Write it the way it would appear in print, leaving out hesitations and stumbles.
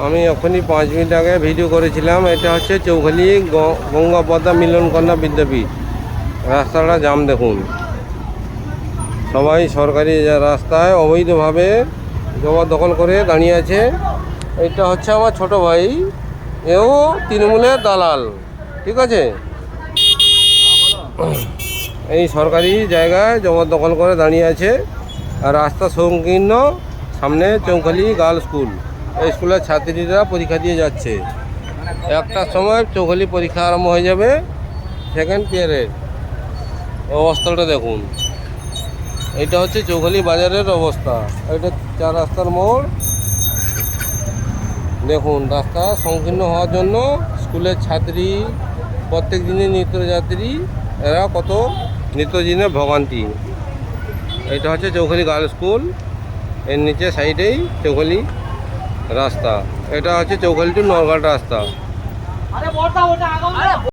আমি এখনই 5 মিনিট আগে ভিডিও করেছিলাম। এটা হচ্ছে চৌখালি গঙ্গাপদ্মা মিলনকন্যা বিদ্যাপীঠ। রাস্তাটা জাম দেখুন, সবাই সরকারি রাস্তায় অবৈধভাবে জবরদখল করে দাঁড়িয়ে আছে। এটা হচ্ছে আমার ছোট ভাই, এও তৃণমূলের দালাল, ঠিক আছে। এই সরকারি জায়গায় জবরদখল করে দাঁড়িয়ে আছে। আর রাস্তা সংকীর্ণ, সামনে চৌখালি গার্লস স্কুল। এই স্কুলের ছাত্রীরা পরীক্ষা দিয়ে যাচ্ছে। একটার সময় চৌখালি পরীক্ষা আরম্ভ হয়ে যাবে, সেকেন্ড পিরিয়ডের। অবস্থাটা দেখুন, এটা হচ্ছে চৌখালি বাজারের অবস্থা। এটা 4 রাস্তার মোড়। দেখুন, রাস্তা সংকীর্ণ হওয়ার জন্য স্কুলের ছাত্রী, প্রত্যেক দিনের নিত্যযাত্রী, এরা কত নিত্যদিনের ভোগান্তি। এটা হচ্ছে চৌখালি গার্লস স্কুল, এর নিচে সাইডেই চৌখালি রাস্তা। এটা হচ্ছে চৌখালি টু নরঘাট রাস্তা।